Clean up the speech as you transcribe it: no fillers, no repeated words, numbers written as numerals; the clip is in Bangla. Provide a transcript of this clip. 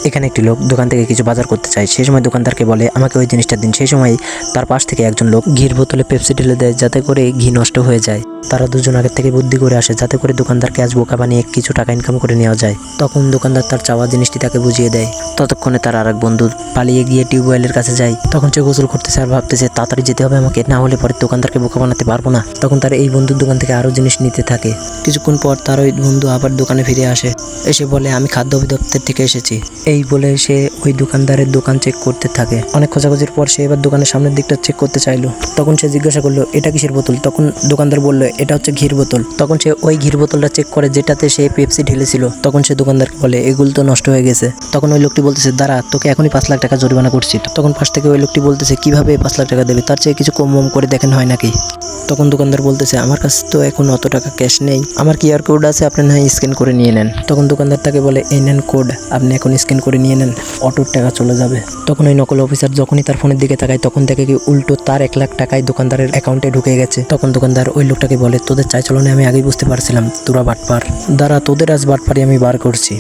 এখানে একটি লোক দোকান থেকে কিছু বাজার করতে চায়। সেই সময় দোকানদারকে বলে আমাকে ওই জিনিসটা দিন। সেই সময় তার পাশ থেকে একজন লোক ঘির বোতলে পেপসি ঢেলে দেয় যাতে করে ঘি নষ্ট হয়ে যায়। তারা দুজন আগের থেকে বুদ্ধি করে আসে যাতে করে দোকানদারকে আজ বোকা বানিয়ে কিছু টাকা ইনকাম করে নেওয়া যায়। তখন দোকানদার তার চাওয়া জিনিসটি তাকে বুঝিয়ে দেয়। ততক্ষণে তার আরেক বন্ধু পালিয়ে গিয়ে টিউবওয়েলের কাছে যায়। তখন সে গোসল করতেছে আর ভাবতেছে তাড়াতাড়ি যেতে হবে আমাকে, না হলে পরে দোকানদারকে বোকা বানাতে পারবো না। তখন তার এই বন্ধুর দোকান থেকে আরো জিনিস নিতে থাকে। কিছুক্ষণ পর তার ওই বন্ধু আবার দোকানে ফিরে আসে। এসে বলে আমি খাদ্য অধিদপ্তর থেকে এসেছি। এই বলে সে ওই দোকানদারের দোকান চেক করতে থাকে। অনেক খোঁজাখুঁজির পর সে এবার দোকানের সামনের দিকটা চেক করতে চাইলো। তখন সে জিজ্ঞাসা করলো এটা কিসের বোতল? তখন দোকানদার বললো এটা হচ্ছে ঘির বোতল। তখন সে ওই ঘির বোতলটা চেক করে যেটাতে সে পেপসি ঢেলেছিল। তখন সে দোকানদারকে বলে এগুলো তো নষ্ট হয়ে গেছে। তখন ওই লোকটি বলতেছে দাঁড়া, তোকে এখনই 5 লাখ টাকা জরিমানা করছি। তখন পাশ থেকে ওই লোকটি বলতেছে কিভাবে 5 লাখ টাকা দেবে, তার চেয়ে কিছু কম করে দেখেন হয় নাকি। তখন দোকানদার বলতেছে আমার কাছে তো এখন অত টাকা ক্যাশ নেই, আমার কিউআর কোড আছে, আপনি না স্ক্যান করে নিয়ে নেন। তখন দোকানদার তাকে বলে এই নেন কোড, আপনি এখন স্ক্যান করে নিয়ে নেন, অটোর টাকা চলে যাবে। তখন ওই নকল অফিসার যখনই তার ফোনের দিকে তাকায় তখন দেখে কি উল্টো তার 1 লাখ টাকায় দোকানদারের অ্যাকাউন্টে ঢুকে গেছে। তখন দোকানদার ওই লোকটাকে বলে তোদের চাই চলনে আমি আগেই বুঝতে পারছিলাম তোরা বাটপার, দাঁড়া তোদের আজ বাটপারি আমি বার করছি।